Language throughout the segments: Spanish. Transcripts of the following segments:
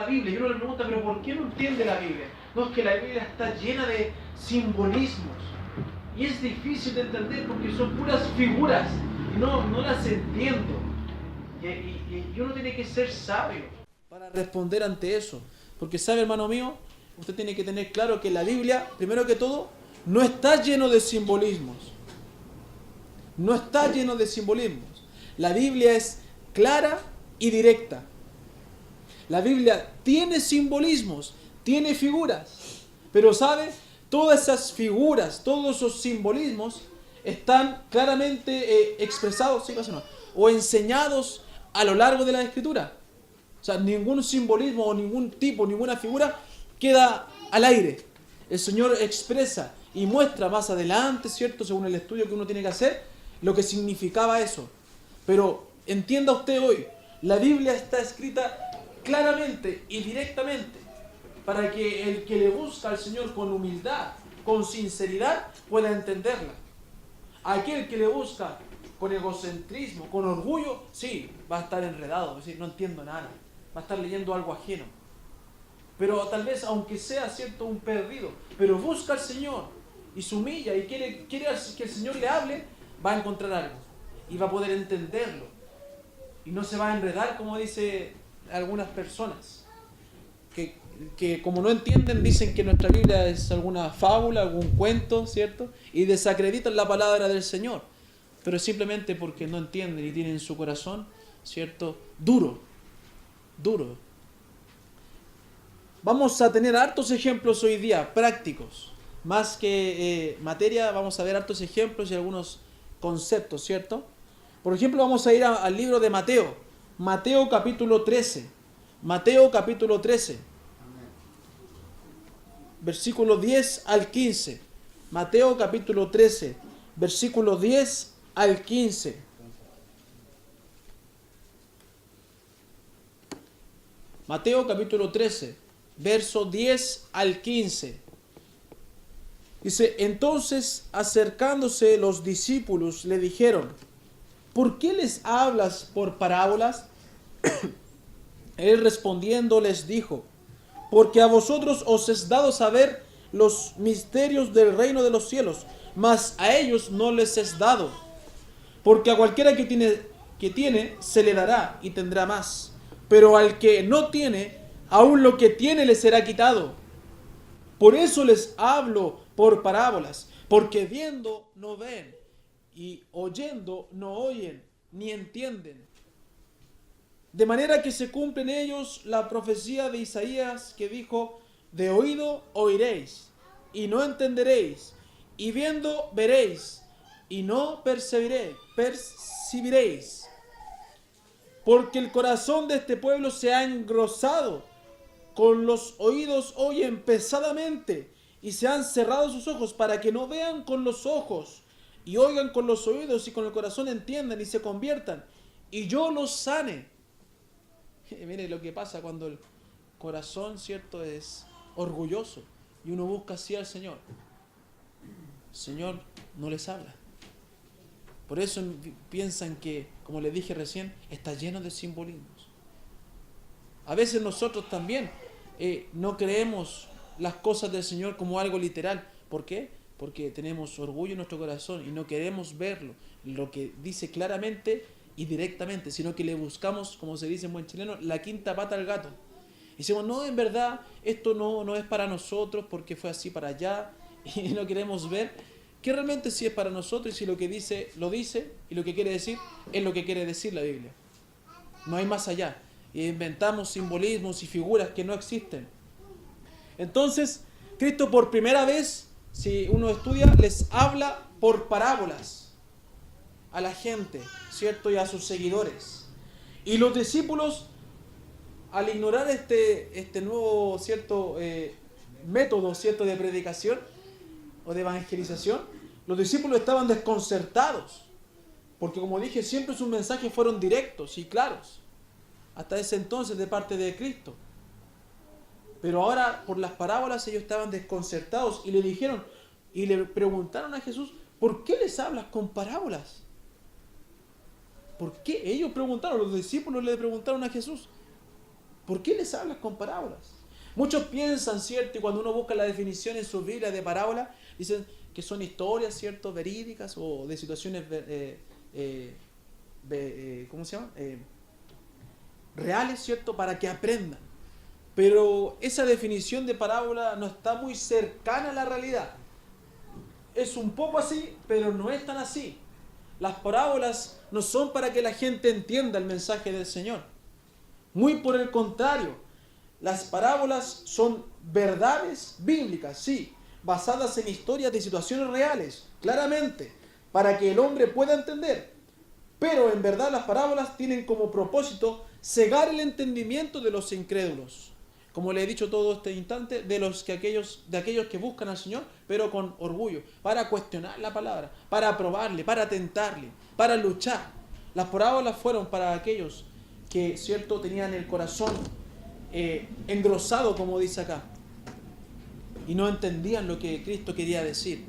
la Biblia y uno le pregunta, pero ¿por qué no entiende la Biblia? No, es que la Biblia está llena de simbolismos y es difícil de entender porque son puras figuras y no las entiendo. Y uno tiene que ser sabio para responder ante eso. Porque sabe, hermano mío, usted tiene que tener claro que la Biblia, primero que todo, no está lleno de simbolismos. No está lleno de simbolismos. La Biblia es clara y directa. La Biblia tiene simbolismos, tiene figuras. Pero ¿sabe? Todas esas figuras, todos esos simbolismos están claramente expresados, ¿sí o no? O enseñados a lo largo de la Escritura. O sea, ningún simbolismo o ningún tipo, ninguna figura queda al aire. El Señor expresa y muestra más adelante, ¿cierto? Según el estudio que uno tiene que hacer, lo que significaba eso. Pero entienda usted hoy, la Biblia está escrita claramente y directamente para que el que le busca al Señor con humildad, con sinceridad, pueda entenderla. Aquel que le busca con egocentrismo, con orgullo, sí, va a estar enredado, va a decir, no entiendo nada, va a estar leyendo algo ajeno. Pero tal vez, aunque sea cierto un perdido, pero busca al Señor y se humilla y quiere que el Señor le hable, va a encontrar algo y va a poder entenderlo. Y no se va a enredar, como dice algunas personas, que como no entienden, dicen que nuestra Biblia es alguna fábula, algún cuento, ¿cierto? Y desacreditan la palabra del Señor. Pero simplemente porque no entienden y tienen su corazón, ¿cierto? Duro. Vamos a tener hartos ejemplos hoy día, prácticos. Más que materia, vamos a ver hartos ejemplos y algunos conceptos, ¿cierto? Por ejemplo, vamos a ir al libro de Mateo. Mateo capítulo 13. Mateo capítulo 13. Versículo 10 al 15. Mateo capítulo 13. Versículo 10 al 15. Mateo capítulo 13. Verso 10 al 15. Dice, entonces acercándose los discípulos le dijeron, ¿por qué les hablas por parábolas? Él respondiendo les dijo, porque a vosotros os es dado saber los misterios del reino de los cielos, mas a ellos no les es dado. Porque a cualquiera que tiene se le dará y tendrá más, pero al que no tiene, aún lo que tiene le será quitado. Por eso les hablo por parábolas, porque viendo no ven, y oyendo no oyen, ni entienden. De manera que se cumple en ellos la profecía de Isaías que dijo, de oído oiréis, y no entenderéis, y viendo veréis, y no percibiréis. Porque el corazón de este pueblo se ha engrosado, con los oídos oyen pesadamente, y se han cerrado sus ojos para que no vean con los ojos, y oigan con los oídos, y con el corazón entiendan y se conviertan, y yo los sane. Mire lo que pasa cuando el corazón, ¿cierto?, es orgulloso y uno busca así al Señor. El Señor no les habla. Por eso piensan que, como les dije recién, está lleno de simbolismos. A veces nosotros también no creemos las cosas del Señor como algo literal. ¿Por qué? Porque tenemos orgullo en nuestro corazón y no queremos verlo, lo que dice claramente y directamente, sino que le buscamos, como se dice en buen chileno, la quinta pata al gato. Y decimos, no, en verdad, esto no es para nosotros porque fue así para allá, y no queremos ver que realmente sí es para nosotros, y si lo que dice, lo dice, y lo que quiere decir, es lo que quiere decir la Biblia. No hay más allá. Y inventamos simbolismos y figuras que no existen. Entonces, Cristo por primera vez, si uno estudia, les habla por parábolas a la gente, ¿cierto? Y a sus seguidores. Y los discípulos, al ignorar este nuevo, ¿cierto?, método, ¿cierto?, de predicación o de evangelización, los discípulos estaban desconcertados. Porque como dije, siempre sus mensajes fueron directos y claros. Hasta ese entonces de parte de Cristo. Pero ahora, por las parábolas, ellos estaban desconcertados y le dijeron, y le preguntaron a Jesús, ¿por qué les hablas con parábolas? ¿Por qué? Ellos preguntaron, los discípulos le preguntaron a Jesús, ¿Por qué les hablas con parábolas? Muchos piensan, ¿cierto? Y cuando uno busca la definición en su Biblia de parábola, dicen que son historias, ¿cierto? Verídicas o de situaciones, ¿cómo se llama? Reales, ¿cierto? Para que aprendan. Pero esa definición de parábola no está muy cercana a la realidad. Es un poco así, pero no es tan así. Las parábolas no son para que la gente entienda el mensaje del Señor. Muy por el contrario, las parábolas son verdades bíblicas, sí, basadas en historias de situaciones reales, claramente, para que el hombre pueda entender. Pero en verdad las parábolas tienen como propósito cegar el entendimiento de los incrédulos. Como le he dicho todo este instante, de aquellos que buscan al Señor, pero con orgullo, para cuestionar la palabra, para probarle, para tentarle, para luchar. Las parábolas fueron para aquellos que, cierto, tenían el corazón engrosado, como dice acá, y no entendían lo que Cristo quería decir.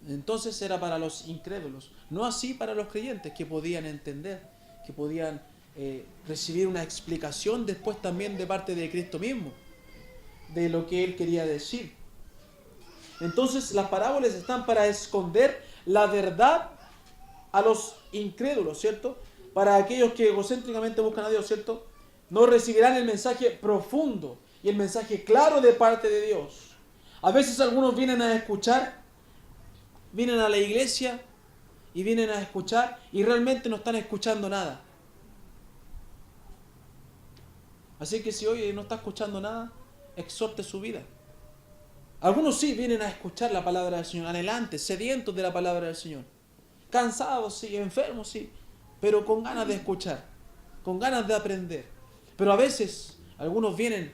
Entonces era para los incrédulos, no así para los creyentes que podían entender, que podían recibir una explicación después también de parte de Cristo mismo, de lo que Él quería decir. Entonces las parábolas están para esconder la verdad a los incrédulos, ¿cierto? Para aquellos que egocéntricamente buscan a Dios, ¿cierto? No recibirán el mensaje profundo y el mensaje claro de parte de Dios. A veces algunos vienen a escuchar, vienen a la iglesia y vienen a escuchar y realmente no están escuchando nada. Así que si hoy no está escuchando nada, exhorte su vida. Algunos sí vienen a escuchar la palabra del Señor, anhelantes, sedientos de la palabra del Señor. Cansados, sí, enfermos, sí, pero con ganas de escuchar, con ganas de aprender. Pero a veces algunos vienen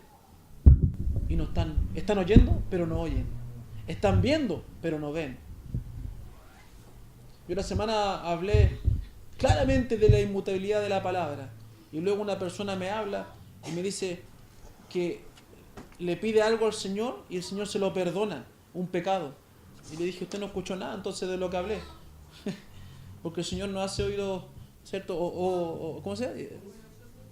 y no están oyendo, pero no oyen. Están viendo, pero no ven. Yo la semana hablé claramente de la inmutabilidad de la palabra. Y luego una persona me habla y me dice que le pide algo al Señor y el Señor se lo perdona, un pecado. Y le dije, usted no escuchó nada entonces de lo que hablé. Porque el Señor no hace oído, ¿cierto? ¿Cómo se llama?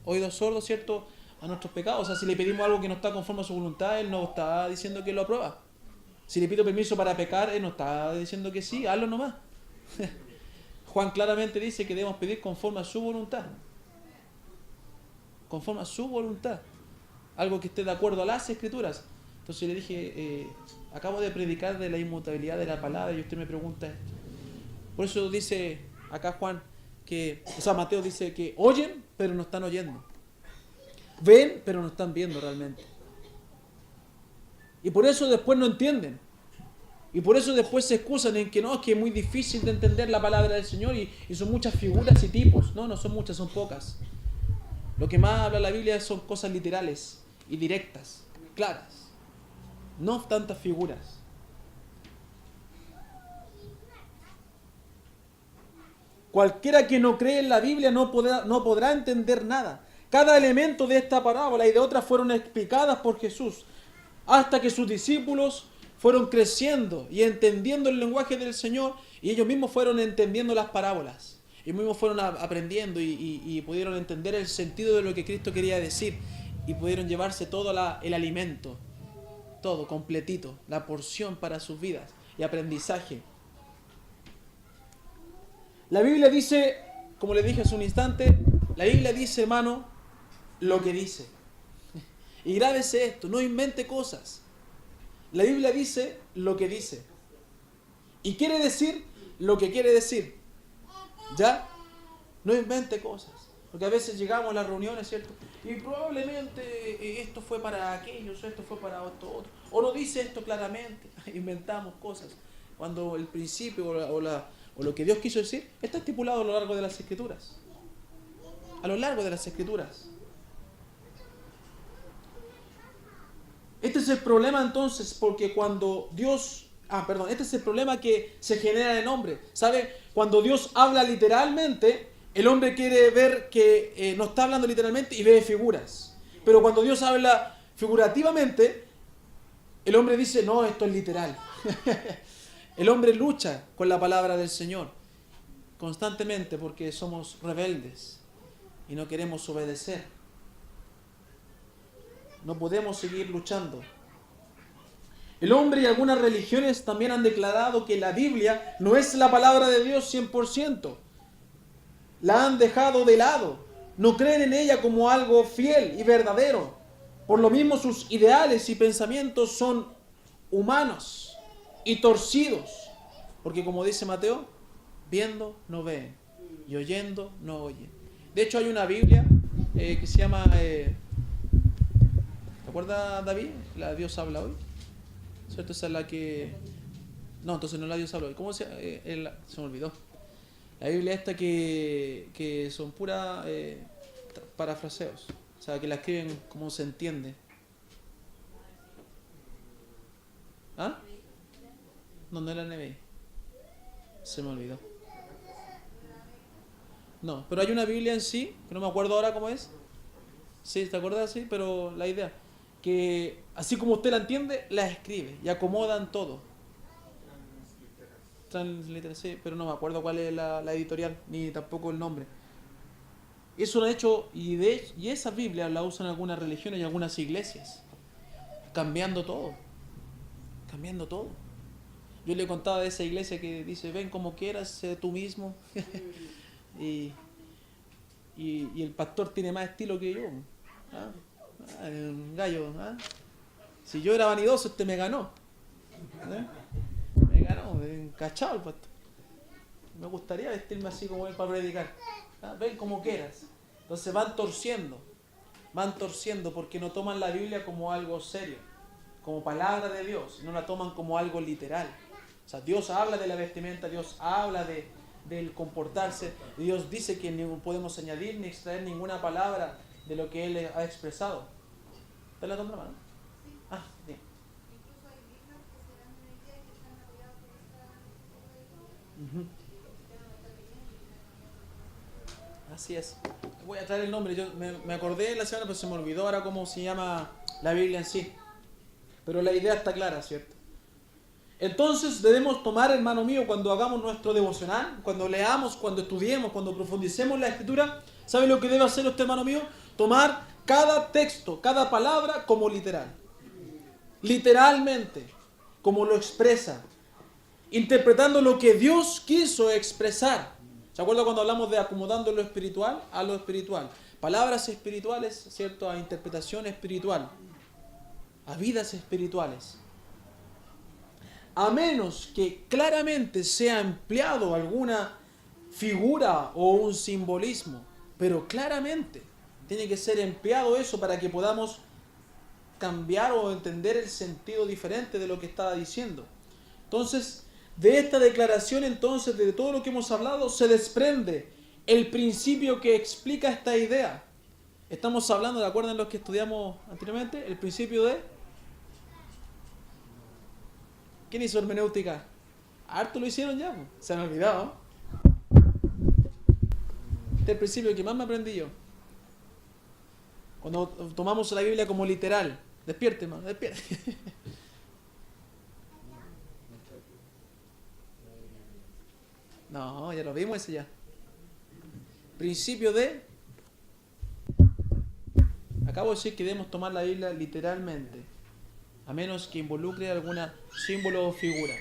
Oídos sordos, ¿cierto? A nuestros pecados. O sea, si le pedimos algo que no está conforme a su voluntad, Él no está diciendo que lo aprueba. Si le pido permiso para pecar, Él no está diciendo que sí, hazlo nomás. Juan claramente dice que debemos pedir conforme a su voluntad. Conforme a su voluntad. Algo que esté de acuerdo a las Escrituras. Entonces le dije, acabo de predicar de la inmutabilidad de la palabra y usted me pregunta esto. Por eso dice acá Juan, Mateo dice que oyen, pero no están oyendo. Ven, pero no están viendo realmente. Y por eso después no entienden. Y por eso después se excusan en que no, es que es muy difícil de entender la palabra del Señor y son muchas figuras y tipos. No son muchas, son pocas. Lo que más habla la Biblia son cosas literales y directas, claras. No tantas figuras. Cualquiera que no cree en la Biblia no podrá entender nada. Cada elemento de esta parábola y de otras fueron explicadas por Jesús hasta que sus discípulos fueron creciendo y entendiendo el lenguaje del Señor y ellos mismos fueron entendiendo las parábolas. Ellos mismos fueron aprendiendo y pudieron entender el sentido de lo que Cristo quería decir y pudieron llevarse todo el alimento, todo completito, la porción para sus vidas y aprendizaje. La Biblia dice, como le dije hace un instante, la Biblia dice, hermano, lo que dice. Y grábese esto, no invente cosas. La Biblia dice lo que dice. Y quiere decir lo que quiere decir. ¿Ya? No invente cosas. Porque a veces llegamos a las reuniones, ¿cierto? Y probablemente esto fue para aquellos, o esto fue para esto otro. O no dice esto claramente. Inventamos cosas. Cuando el principio o lo que Dios quiso decir está estipulado a lo largo de las Escrituras. A lo largo de las Escrituras. Este es el problema entonces, porque cuando Dios... este es el problema que se genera en el hombre. ¿Sabe? Cuando Dios habla literalmente, el hombre quiere ver que no está hablando literalmente y ve figuras. Pero cuando Dios habla figurativamente, el hombre dice, no, esto es literal. El hombre lucha con la palabra del Señor constantemente porque somos rebeldes y no queremos obedecer. No podemos seguir luchando. El hombre y algunas religiones también han declarado que la Biblia no es la palabra de Dios 100%. La han dejado de lado. No creen en ella como algo fiel y verdadero. Por lo mismo sus ideales y pensamientos son humanos y torcidos. Porque como dice Mateo, viendo no ven y oyendo no oyen. De hecho hay una Biblia que se llama... ¿te acuerdas, David? La Dios habla hoy. ¿Cierto? Esa es la que... No, entonces no la Dios habla hoy. ¿Cómo se...? Se me olvidó. La Biblia esta que son puras parafraseos. O sea, que la escriben como se entiende. ¿Ah? No, no era NBI. Se me olvidó. No, pero hay una Biblia en sí, que no me acuerdo ahora cómo es. Sí, ¿te acuerdas? Sí, pero la idea, que así como usted la entiende, la escribe y acomodan todo. Transliteral, sí, pero no me acuerdo cuál es la editorial, ni tampoco el nombre. Eso lo han hecho, y esa Biblia la usan algunas religiones y algunas iglesias, cambiando todo, cambiando todo. Yo le contaba de esa iglesia que dice, ven como quieras, sé tú mismo. y, y el pastor tiene más estilo que yo. ¿Ah? Un gallo. ¿Ah? Si yo era vanidoso, este me ganó. ¿Eh? Me ganó, encachado el pastor. Me gustaría vestirme así como él para predicar. ¿Ah? Ven como quieras. Entonces van torciendo porque no toman la Biblia como algo serio, como palabra de Dios, no la toman como algo literal. O sea, Dios habla de la vestimenta, Dios habla del comportarse, Dios dice que no podemos añadir ni extraer ninguna palabra de lo que Él ha expresado. ¿Te la tomó la mano? Ah, bien. Uh-huh. Así es. Voy a traer el nombre. Yo me acordé la semana, pero se me olvidó ahora cómo se llama la Biblia en sí. Pero la idea está clara, ¿cierto? Entonces debemos tomar, hermano mío, cuando hagamos nuestro devocional, cuando leamos, cuando estudiemos, cuando profundicemos la Escritura, ¿sabe lo que debe hacer usted, hermano mío? Tomar cada texto, cada palabra como literal. Literalmente, como lo expresa. Interpretando lo que Dios quiso expresar. ¿Se acuerda cuando hablamos de acomodando lo espiritual a lo espiritual? Palabras espirituales, ¿cierto? A interpretación espiritual. A vidas espirituales. A menos que claramente sea empleado alguna figura o un simbolismo, pero claramente tiene que ser empleado eso para que podamos cambiar o entender el sentido diferente de lo que estaba diciendo. Entonces, de esta declaración, entonces, de todo lo que hemos hablado, se desprende el principio que explica esta idea. Estamos hablando, ¿de acuerdo en lo que estudiamos anteriormente? El principio de... ¿Quién hizo hermenéutica? Harto lo hicieron ya, se me ha olvidado. Este es el principio que más me aprendí yo. Cuando tomamos la Biblia como literal. Despierte, hermano, despierte. No, ya lo vimos ese ya. Principio de... Acabo de decir que debemos tomar la Biblia literalmente, a menos que involucre algún símbolo o figura.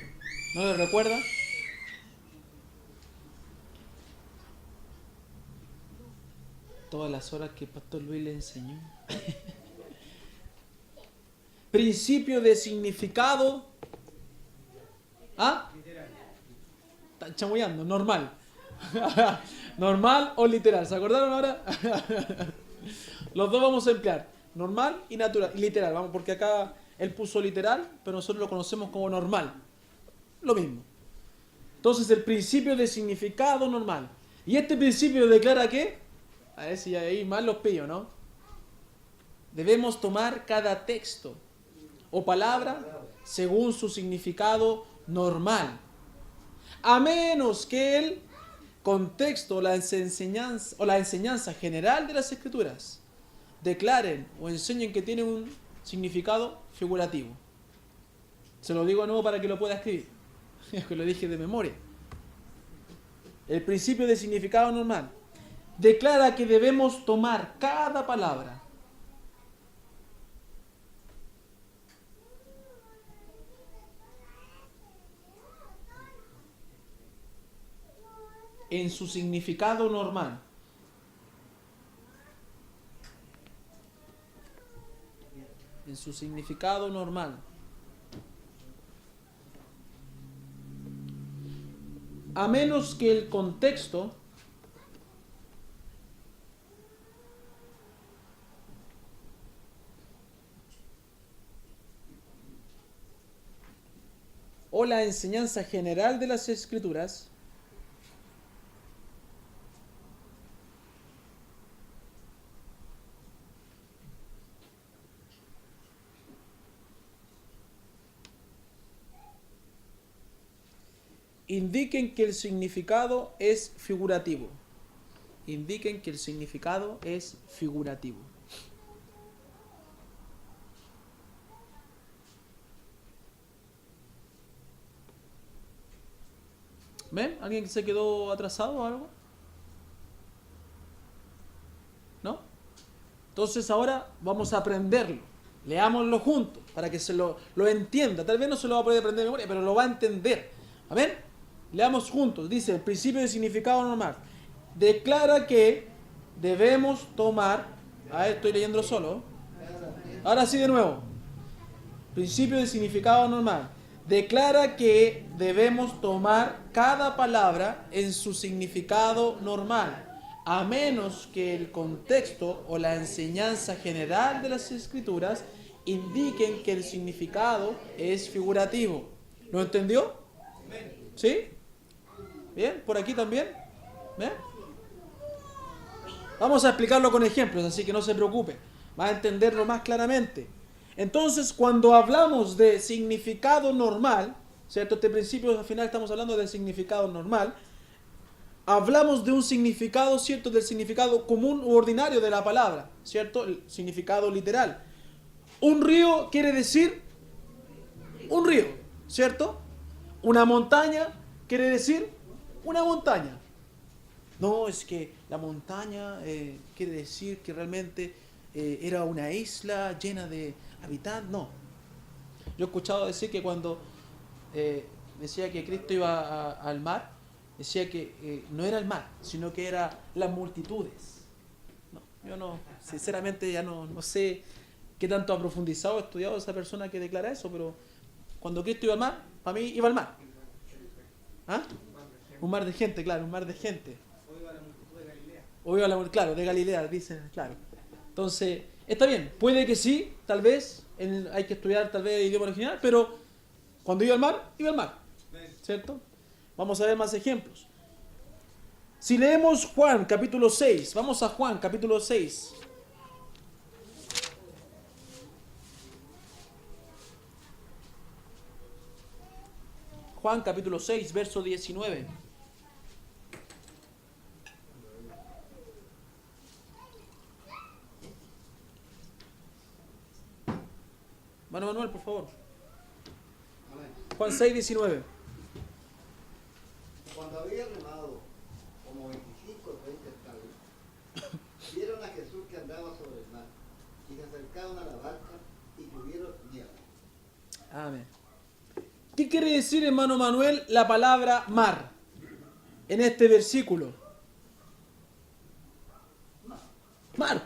¿No lo recuerda? Todas las horas que el pastor Luis le enseñó. Principio de significado. ¿Ah? Están chamullando, normal. Normal o literal. ¿Se acordaron ahora? Los dos vamos a emplear. Normal y natural. Y literal, vamos, porque acá él puso literal, pero nosotros lo conocemos como normal. Lo mismo. Entonces el principio de significado normal. Y este principio declara que, a ver si ahí más los pillo, ¿no? Debemos tomar cada texto o palabra según su significado normal. A menos que el contexto o la enseñanza general de las Escrituras declaren o enseñen que tiene un significado figurativo. Se lo digo de nuevo para que lo pueda escribir. Que lo dije de memoria. El principio de significado normal declara que debemos tomar cada palabra en su significado normal. En su significado normal. A menos que el contexto o la enseñanza general de las Escrituras indiquen que el significado es figurativo. Indiquen que el significado es figurativo. ¿Ven? ¿Alguien se quedó atrasado o algo? ¿No? Entonces ahora vamos a aprenderlo. Leámoslo juntos para que se lo entienda. Tal vez no se lo va a poder aprender de memoria, pero lo va a entender. A ver, leamos juntos. Dice, el principio de significado normal. Declara que debemos tomar... A ver, estoy leyendo solo. Ahora sí de nuevo. Principio de significado normal. Declara que debemos tomar cada palabra en su significado normal, a menos que el contexto o la enseñanza general de las Escrituras indiquen que el significado es figurativo. ¿Lo entendió? ¿Sí? ¿Bien? ¿Por aquí también? ¿Bien? Vamos a explicarlo con ejemplos, así que no se preocupe. Va a entenderlo más claramente. Entonces, cuando hablamos de significado normal, ¿cierto? Este principio al final estamos hablando del significado normal. Hablamos de un significado, ¿cierto? Del significado común u ordinario de la palabra, ¿cierto? El significado literal. Un río quiere decir un río, ¿cierto? Una montaña quiere decir una montaña. No, es que la montaña quiere decir que realmente era una isla llena de habitantes. No. Yo he escuchado decir que cuando decía que Cristo iba al mar, decía que no era el mar, sino que eran las multitudes. No, yo no, sinceramente ya no sé qué tanto ha profundizado, estudiado esa persona que declara eso, pero cuando Cristo iba al mar, para mí iba al mar. ¿Ah? Un mar de gente, claro, un mar de gente. O iba a la, claro, de Galilea, dicen, claro. Entonces, está bien, puede que sí, tal vez, hay que estudiar tal vez el idioma original, pero cuando iba al mar, ¿cierto? Vamos a ver más ejemplos. Si leemos Juan capítulo 6, vamos a Juan capítulo 6. Juan capítulo 6, verso 19. Mano Manuel, por favor. Juan 6, 19. Cuando había remado como 25 o 30 estadios, vieron a Jesús que andaba sobre el mar, y se acercaron a la barca y tuvieron miedo. Amén. ¿Qué quiere decir, hermano Manuel, la palabra mar en este versículo? Mar.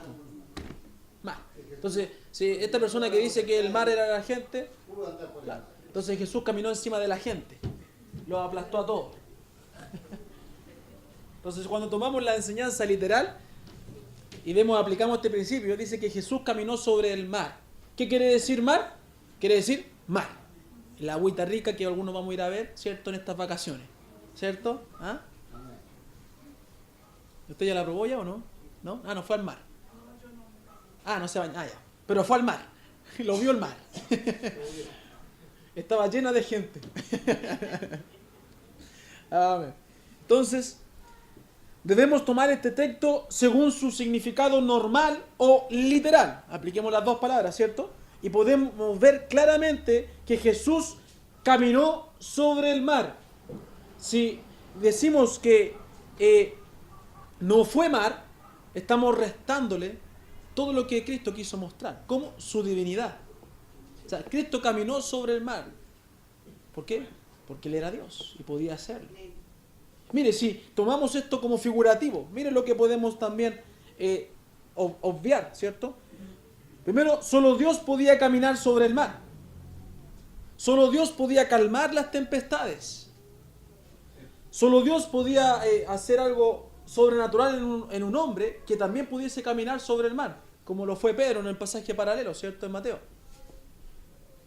Mar. Entonces, si esta persona que dice que el mar era la gente, Pudo andar por el claro, mar. entonces Jesús caminó encima de la gente, los aplastó a todos. Entonces, cuando tomamos la enseñanza literal y aplicamos este principio, dice que Jesús caminó sobre el mar. ¿Qué quiere decir mar? Quiere decir mar. La agüita rica que algunos vamos a ir a ver, ¿cierto? En estas vacaciones, ¿cierto? ¿Ah? ¿Usted ya la probó ya o no? ¿No? Ah, no, fue al mar. Ah, no se bañó. Ah, ya. Pero fue al mar. Lo vio el mar. Estaba llena de gente. Amén. Entonces, debemos tomar este texto según su significado normal o literal. Apliquemos las dos palabras, ¿cierto? Y podemos ver claramente que Jesús caminó sobre el mar. Si decimos que no fue mar, estamos restándole todo lo que Cristo quiso mostrar, como su divinidad. O sea, Cristo caminó sobre el mar. ¿Por qué? Porque Él era Dios y podía hacerlo. Mire, si tomamos esto como figurativo, mire lo que podemos también obviar, ¿cierto? Primero, solo Dios podía caminar sobre el mar. Solo Dios podía calmar las tempestades. Solo Dios podía hacer algo sobrenatural en un hombre que también pudiese caminar sobre el mar, como lo fue Pedro en el pasaje paralelo, ¿cierto? En Mateo.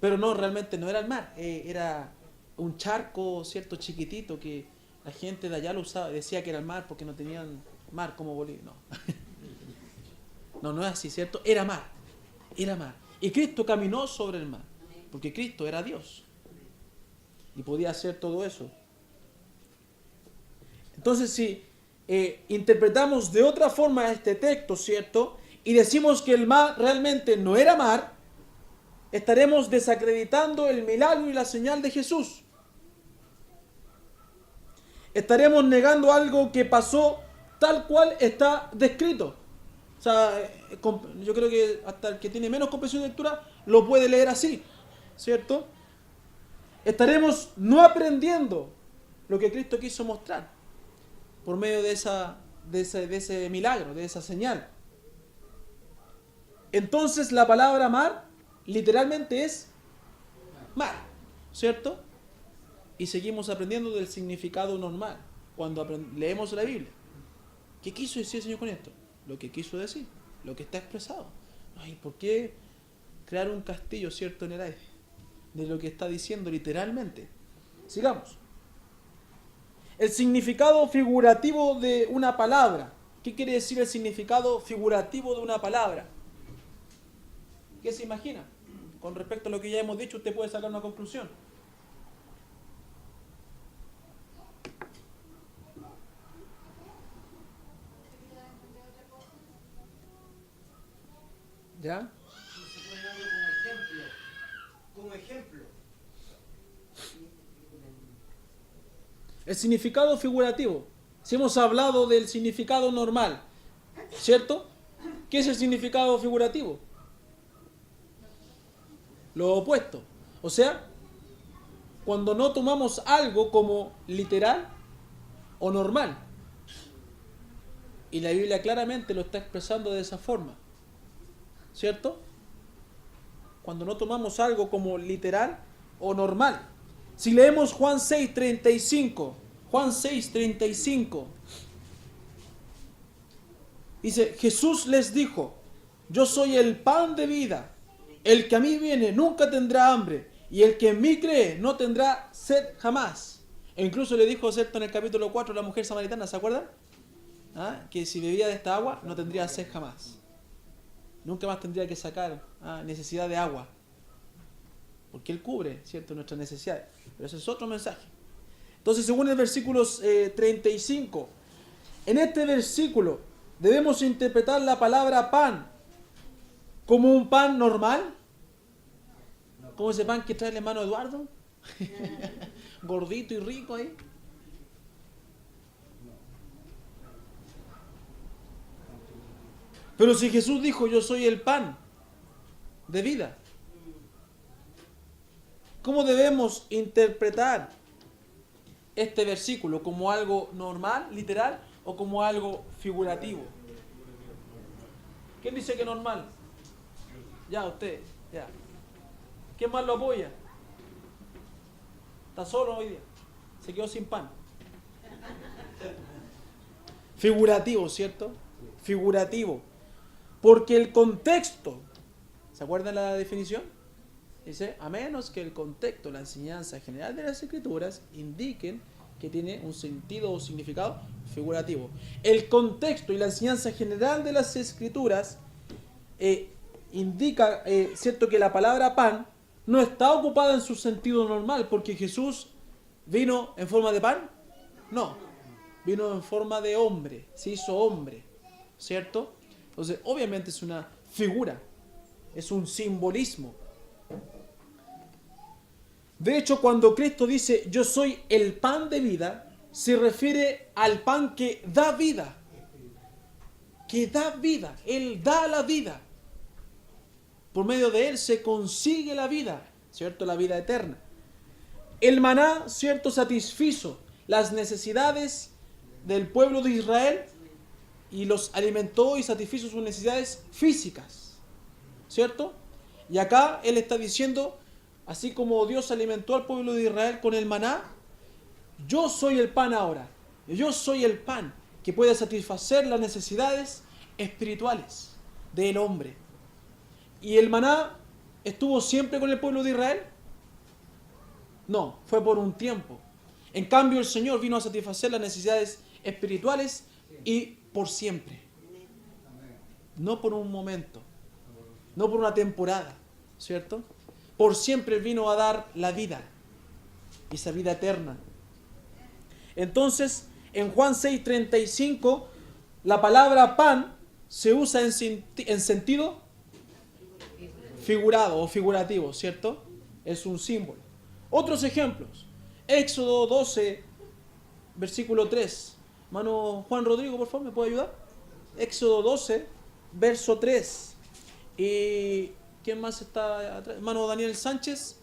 Pero no, realmente no era el mar, era un charco, ¿cierto? Chiquitito que la gente de allá lo usaba, decía que era el mar porque no tenían mar como Bolivia. No. No es así, ¿cierto? Era mar. Y Cristo caminó sobre el mar, porque Cristo era Dios y podía hacer todo eso. Entonces, si interpretamos de otra forma este texto, ¿cierto? Y decimos que el mar realmente no era mar, estaremos desacreditando el milagro y la señal de Jesús. Estaremos negando algo que pasó tal cual está descrito. O sea, yo creo que hasta el que tiene menos comprensión de lectura lo puede leer así, ¿cierto? Estaremos no aprendiendo lo que Cristo quiso mostrar por medio de ese milagro, de esa señal. Entonces la palabra mar literalmente es mar, ¿cierto? Y seguimos aprendiendo del significado normal cuando leemos la Biblia. ¿Qué quiso decir el Señor con esto? Lo que quiso decir, lo que está expresado. Ay, ¿por qué crear un castillo, ¿cierto?, en el aire? De lo que está diciendo literalmente. Sigamos. El significado figurativo de una palabra. ¿Qué quiere decir el significado figurativo de una palabra? ¿Qué se imagina? Con respecto a lo que ya hemos dicho, usted puede sacar una conclusión. ¿Ya? Se puede darlo como ejemplo. El significado figurativo. Si hemos hablado del significado normal, ¿cierto? ¿Qué es el significado figurativo? Lo opuesto. O sea, cuando no tomamos algo como literal o normal. Y la Biblia claramente lo está expresando de esa forma. ¿Cierto? Cuando no tomamos algo como literal o normal. Si leemos Juan 6:35, Juan 6:35, dice, Jesús les dijo, yo soy el pan de vida, el que a mí viene nunca tendrá hambre, y el que en mí cree no tendrá sed jamás. E incluso le dijo, ¿cierto?, en el capítulo 4 la mujer samaritana, ¿se acuerdan? Que si bebía de esta agua no tendría sed jamás. Nunca más tendría que sacar necesidad de agua. Porque Él cubre, ¿cierto?, nuestras necesidades. Pero ese es otro mensaje. Entonces, según el versículo 35, en este versículo debemos interpretar la palabra pan como un pan normal. Como ese pan que trae el hermano Eduardo. Gordito y rico ahí. Pero si Jesús dijo, yo soy el pan de vida, ¿cómo debemos interpretar este versículo? ¿Como algo normal, literal, o como algo figurativo? ¿Quién dice que normal? Ya, usted, ya. ¿Quién más lo apoya? Está solo hoy día. Se quedó sin pan. Figurativo, ¿cierto? Figurativo. Porque el contexto, ¿se acuerdan la definición? Dice, a menos que el contexto, la enseñanza general de las Escrituras indiquen que tiene un sentido o significado figurativo. El contexto y la enseñanza general de las Escrituras indica, cierto, que la palabra pan no está ocupada en su sentido normal, porque Jesús vino en forma de pan. No, vino en forma de hombre, se hizo hombre, ¿cierto? Entonces, obviamente es una figura, es un simbolismo. De hecho, cuando Cristo dice, yo soy el pan de vida, se refiere al pan que da vida. Que da vida. Él da la vida. Por medio de Él se consigue la vida, ¿cierto? La vida eterna. El maná, ¿cierto?, satisfizo las necesidades del pueblo de Israel y los alimentó y satisfizo sus necesidades físicas, ¿cierto? Y acá Él está diciendo, así como Dios alimentó al pueblo de Israel con el maná, yo soy el pan ahora. Yo soy el pan que puede satisfacer las necesidades espirituales del hombre. ¿Y el maná estuvo siempre con el pueblo de Israel? No, fue por un tiempo. En cambio, el Señor vino a satisfacer las necesidades espirituales y por siempre. No por un momento, no por una temporada, ¿cierto? Por siempre Él vino a dar la vida, esa vida eterna. Entonces, en Juan 6:35, la palabra pan se usa en sentido figurado o figurativo, ¿cierto? Es un símbolo. Otros ejemplos. Éxodo 12, versículo 3. Mano Juan Rodrigo, por favor, ¿me puede ayudar? Éxodo 12, verso 3. ¿Y quién más está atrás? Mano Daniel Sánchez.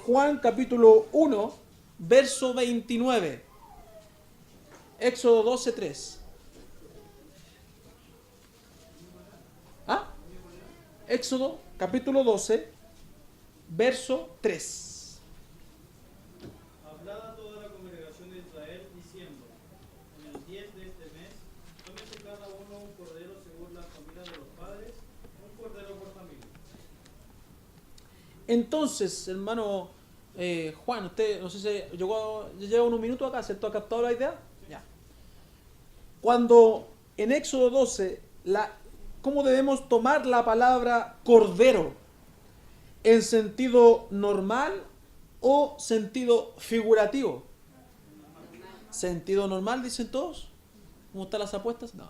Juan capítulo 1, verso 29. Éxodo 12, 3. ¿Ah? Éxodo capítulo 12, verso 3. Hablad a toda la congregación de Israel diciendo, en el 10 de este mes, tómese cada uno un cordero según la familia de los padres, un cordero por familia. Entonces, hermano Juan, usted, no sé si lleva unos minutos acá, ¿cierto? ¿Ha captado la idea? Ya. Cuando en Éxodo 12, ¿cómo debemos tomar la palabra cordero? ¿En sentido normal o sentido figurativo? ¿Sentido normal, dicen todos? ¿Cómo están las apuestas? No.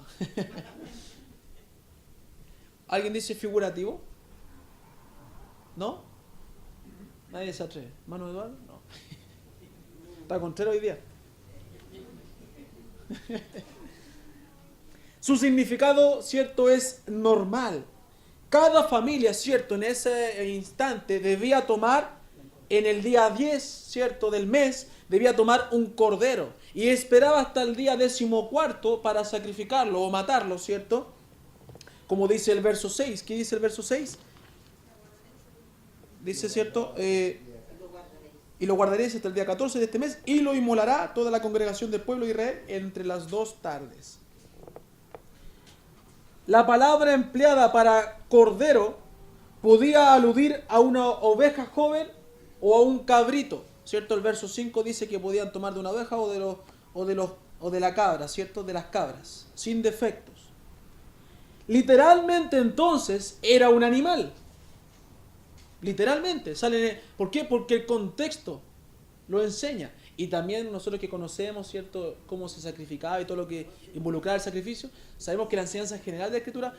¿Alguien dice figurativo? ¿No? Nadie se atreve. ¿Mano Eduardo? No. Está contrario hoy día. Su significado, cierto, es normal. Cada familia, cierto, en ese instante debía tomar, en el día 10, cierto, del mes, debía tomar un cordero. Y esperaba hasta el día 14 para sacrificarlo o matarlo, cierto. Como dice el verso 6. ¿Qué dice el verso 6? Dice, cierto, y lo guardaréis hasta el día 14 de este mes y lo inmolará toda la congregación del pueblo de Israel entre las 2 tardes. La palabra empleada para cordero podía aludir a una oveja joven o a un cabrito, ¿cierto? El verso 5 dice que podían tomar de una oveja o de la cabra, ¿cierto? De las cabras, sin defectos. Literalmente entonces era un animal. Literalmente, ¿por qué? Porque el contexto lo enseña. Y también nosotros que conocemos, ¿cierto?, cómo se sacrificaba y todo lo que involucraba el sacrificio, sabemos que la enseñanza general de la Escritura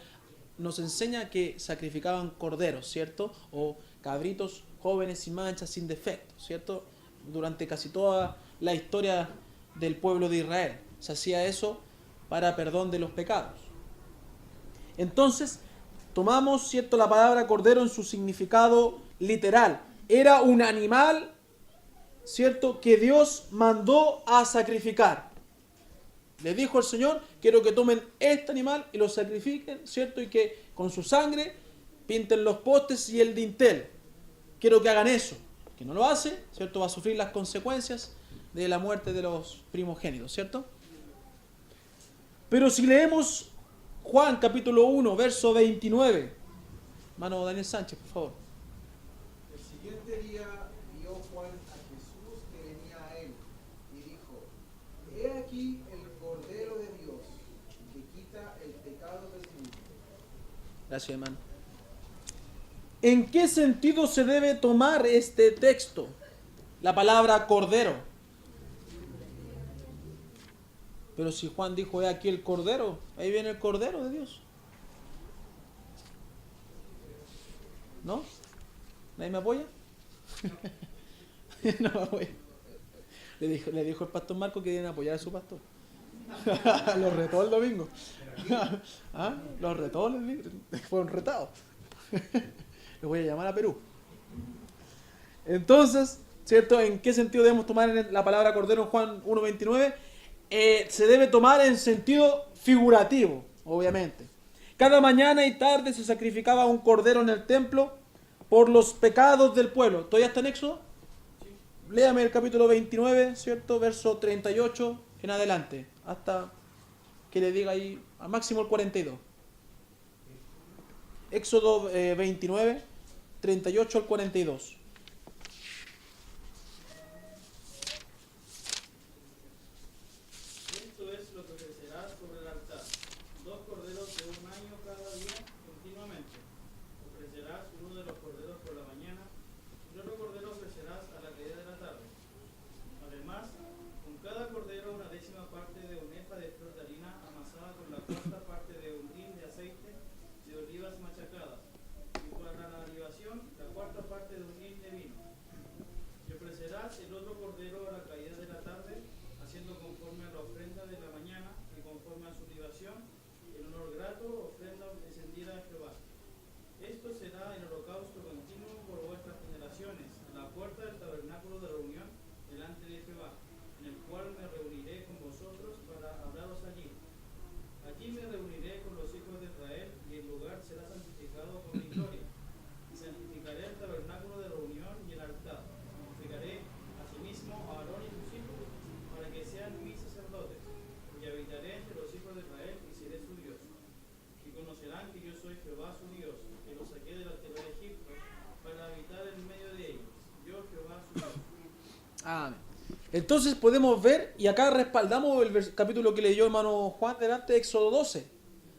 nos enseña que sacrificaban corderos, ¿cierto? O cabritos jóvenes sin manchas, sin defectos, ¿cierto? Durante casi toda la historia del pueblo de Israel. Se hacía eso para perdón de los pecados. Entonces, tomamos, ¿cierto?, la palabra cordero en su significado literal. Era un animal, ¿cierto?, que Dios mandó a sacrificar. Le dijo al Señor, quiero que tomen este animal y lo sacrifiquen, ¿cierto? Y que con su sangre pinten los postes y el dintel. Quiero que hagan eso. Que no lo hace, ¿cierto?, va a sufrir las consecuencias de la muerte de los primogénitos, ¿cierto? Pero si leemos Juan capítulo 1, verso 29. Mano Daniel Sánchez, por favor. El siguiente día vio Juan a Jesús que venía a él y dijo, he aquí el Cordero de Dios que quita el pecado del mundo. Gracias, hermano. ¿En qué sentido se debe tomar este texto? La palabra cordero. Pero si Juan dijo, he aquí el cordero, ahí viene el cordero de Dios. ¿No? ¿Nadie me apoya? No me apoya. Le dijo el pastor Marco que deben apoyar a su pastor. Los retó el domingo. ¿Ah? Los retó, fueron retados. Les voy a llamar a Perú. Entonces, ¿cierto? ¿En qué sentido debemos tomar la palabra cordero en Juan 1.29? se debe tomar en sentido figurativo, obviamente. Cada mañana y tarde se sacrificaba un cordero en el templo por los pecados del pueblo. ¿Todavía está en Éxodo? Léame el capítulo 29, ¿cierto? Verso 38 en adelante, hasta que le diga ahí, a máximo el 42. Éxodo 29, 38 al 42. Esto es lo que ofrecerás sobre el altar: 2 corderos de un año cada día continuamente. Ofrecerás uno de los corderos por la mañana y otro cordero ofrecerás a la caída de la tarde. Además, con cada cordero una décima parte de un efa de flor de harina amasada con la cuarta parte de un hin de aceite de olivas machacadas, y para la libación la cuarta parte de un hin de vino. Y ofrecerás el otro cordero a la caída de la tarde, haciendo conforme a la ofrenda de la mañana y conforme a su libación, en honor grato, ofrenda encendida a Jehová. Esto será el holocausto continuo por vuestras generaciones, a la puerta del tabernáculo de reunión delante de Jehová, en el cual me reuniré con vosotros para hablaros allí. Allí me reuniré con los hijos de Israel, y el lugar será santificado por mi gloria. Y santificaré el tabernáculo de reunión y el altar. Santificaré asimismo a Aarón y sus hijos, para que sean mis sacerdotes. Y habitaré entre los hijos de Israel, y seré su Dios. Y conocerán que yo soy Jehová su Dios, que los saqué de la tierra de Egipto, para habitar en medio de ellos. Yo, Jehová su Dios. Amén. Entonces podemos ver, y acá respaldamos el capítulo que leyó hermano Juan delante de Éxodo 12.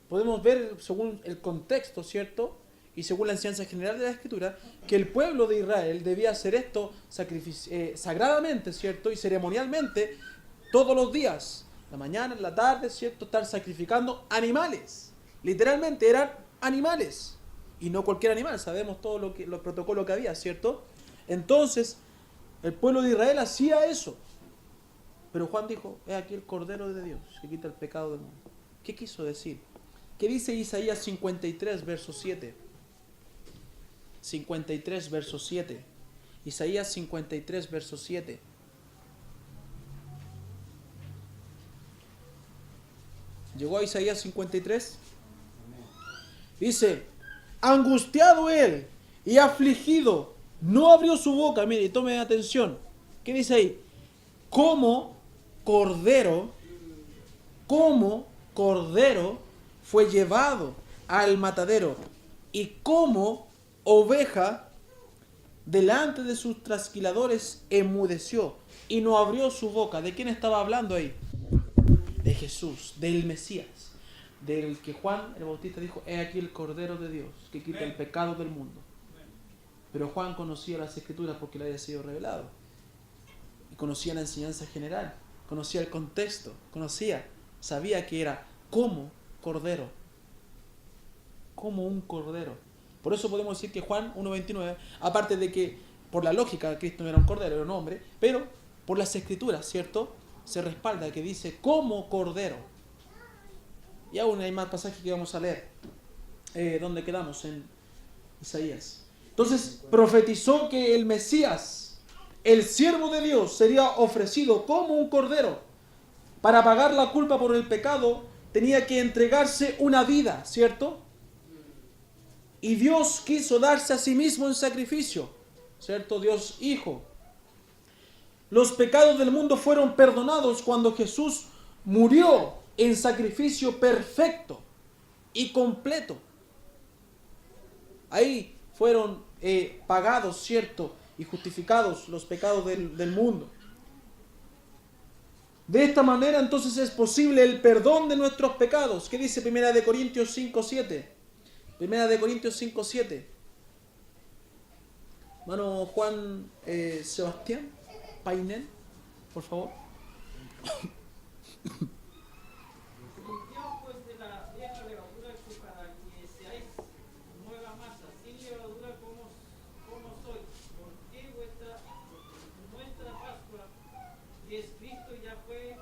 Podemos ver, según el contexto, ¿cierto? Y según la enseñanza general de la Escritura, que el pueblo de Israel debía hacer esto sagradamente, ¿cierto? Y ceremonialmente todos los días, la mañana, en la tarde, ¿cierto? Estar sacrificando animales. Literalmente eran animales. Y no cualquier animal, sabemos todo los protocolos que había, ¿cierto? Entonces, el pueblo de Israel hacía eso. Pero Juan dijo, he aquí el Cordero de Dios que quita el pecado del mundo. ¿Qué quiso decir? ¿Qué dice Isaías 53, verso 7? 53, verso 7. Isaías 53, verso 7. ¿Llegó a Isaías 53? Dice, angustiado él y afligido, no abrió su boca. Mire, tome atención. ¿Qué dice ahí? Como cordero fue llevado al matadero, y como oveja delante de sus trasquiladores enmudeció y no abrió su boca. ¿De quién estaba hablando ahí? De Jesús, del Mesías, del que Juan el Bautista dijo, he aquí el Cordero de Dios que quita el pecado del mundo. Pero Juan conocía las Escrituras porque le había sido revelado. Y conocía la enseñanza general, conocía el contexto, sabía que era como cordero, como un cordero. Por eso podemos decir que Juan 1.29, aparte de que por la lógica Cristo no era un cordero, era un hombre, pero por las Escrituras, ¿cierto? Se respalda que dice como cordero. Y aún hay más pasajes que vamos a leer. ¿Dónde quedamos? En Isaías. Entonces profetizó que el Mesías, el siervo de Dios, sería ofrecido como un cordero. Para pagar la culpa por el pecado tenía que entregarse una vida, ¿cierto? Y Dios quiso darse a sí mismo en sacrificio, ¿cierto? Dios Hijo. Los pecados del mundo fueron perdonados cuando Jesús murió en sacrificio perfecto y completo. Ahí fueron pagados, ¿cierto? Y justificados los pecados del mundo. De esta manera entonces es posible el perdón de nuestros pecados. ¿Qué dice 1 Corintios 5.7? 1 Corintios 5.7. Hermano Juan Sebastián Painel, por favor. Convirtió pues de la vieja levadura, que para que seáis nueva masa, sin levadura como sois, porque nuestra Pascua, que es Cristo, ya fue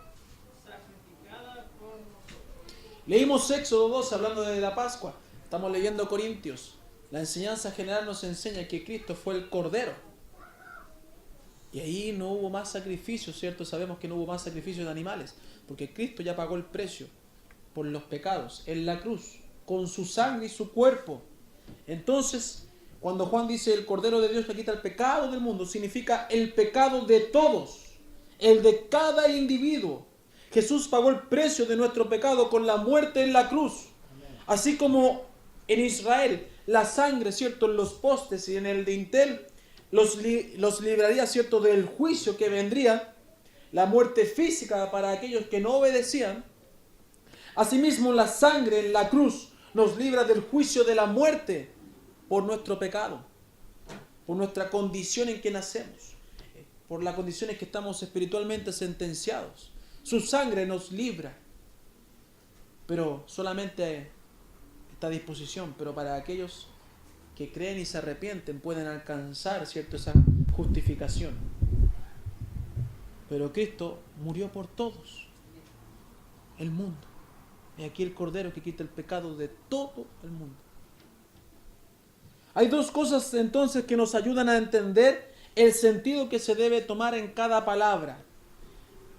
sacrificada por nosotros. Leímos Éxodo 2 hablando de la Pascua. Estamos leyendo Corintios. La enseñanza general nos enseña que Cristo fue el Cordero. Y ahí no hubo más sacrificios, ¿cierto? Sabemos que no hubo más sacrificios de animales, porque Cristo ya pagó el precio por los pecados en la cruz, con su sangre y su cuerpo. Entonces, cuando Juan dice el Cordero de Dios que quita el pecado del mundo, significa el pecado de todos, el de cada individuo. Jesús pagó el precio de nuestro pecado con la muerte en la cruz. Así como en Israel la sangre, ¿cierto?, en los postes y en el dintel los libraría, ¿cierto?, del juicio que vendría, la muerte física para aquellos que no obedecían. Asimismo, la sangre en la cruz nos libra del juicio de la muerte por nuestro pecado, por nuestra condición en que nacemos, por la condición en que estamos espiritualmente sentenciados. Su sangre nos libra, pero solamente está a disposición, pero para aquellos que creen y se arrepienten pueden alcanzar, ¿cierto?, esa justificación. Pero Cristo murió por todos, el mundo. Y aquí el Cordero que quita el pecado de todo el mundo. Hay dos cosas entonces que nos ayudan a entender el sentido que se debe tomar en cada palabra.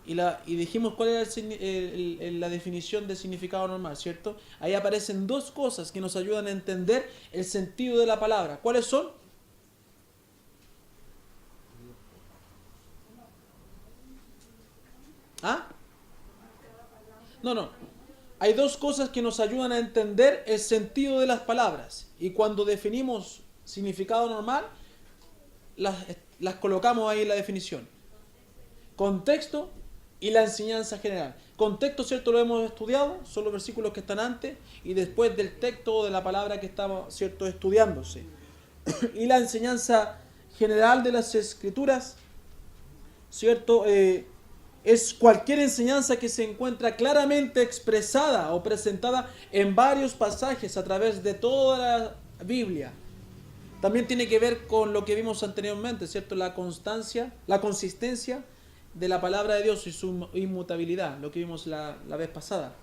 Y dijimos cuál era la definición de significado normal, ¿cierto? Ahí aparecen dos cosas que nos ayudan a entender el sentido de la palabra. ¿Cuáles son? ¿Ah? No. Hay dos cosas que nos ayudan a entender el sentido de las palabras. Y cuando definimos significado normal, las colocamos ahí en la definición. Contexto y la enseñanza general. Contexto, ¿cierto?, lo hemos estudiado, son los versículos que están antes y después del texto o de la palabra que estaba, ¿cierto?, estudiándose. Y la enseñanza general de las Escrituras, ¿cierto?, es cualquier enseñanza que se encuentra claramente expresada o presentada en varios pasajes a través de toda la Biblia. También tiene que ver con lo que vimos anteriormente, ¿cierto?, la constancia, la consistencia de la palabra de Dios y su inmutabilidad, lo que vimos la vez pasada.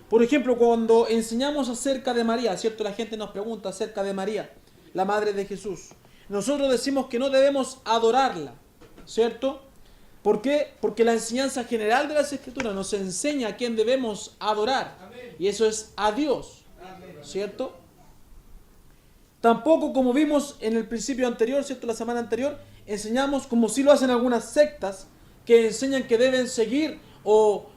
Por ejemplo, cuando enseñamos acerca de María, ¿cierto?, la gente nos pregunta acerca de María, la madre de Jesús. Nosotros decimos que no debemos adorarla, ¿cierto? ¿Por qué? Porque la enseñanza general de las Escrituras nos enseña a quién debemos adorar. Amén. Y eso es a Dios, ¿cierto? Tampoco, como vimos en el principio anterior, ¿cierto?, la semana anterior, enseñamos, como sí lo hacen algunas sectas, que enseñan que deben seguir o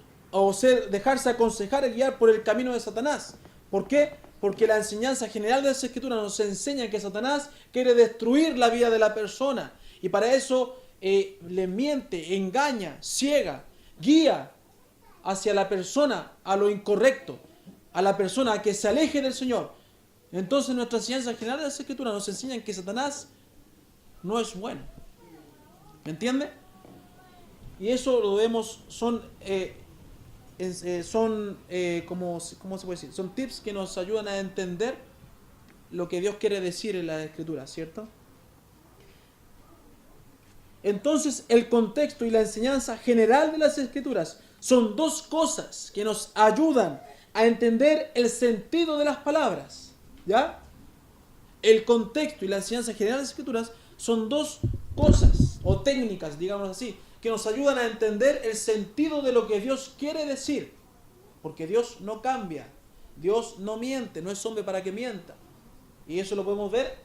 dejarse aconsejar y guiar por el camino de Satanás. ¿Por qué? Porque la enseñanza general de las Escrituras nos enseña que Satanás quiere destruir la vida de la persona. Y para eso le miente, engaña, ciega, guía hacia la persona a lo incorrecto, a la persona a que se aleje del Señor. Entonces nuestra enseñanza general de las Escrituras nos enseña que Satanás no es bueno. ¿Me entiende? Y eso lo vemos, ¿cómo se puede decir? Son tips que nos ayudan a entender lo que Dios quiere decir en la Escritura, ¿cierto? Entonces, el contexto y la enseñanza general de las Escrituras son dos cosas que nos ayudan a entender el sentido de las palabras, ¿ya? El contexto y la enseñanza general de las Escrituras son dos cosas, o técnicas, digamos así, que nos ayudan a entender el sentido de lo que Dios quiere decir. Porque Dios no cambia, Dios no miente, no es hombre para que mienta. Y eso lo podemos ver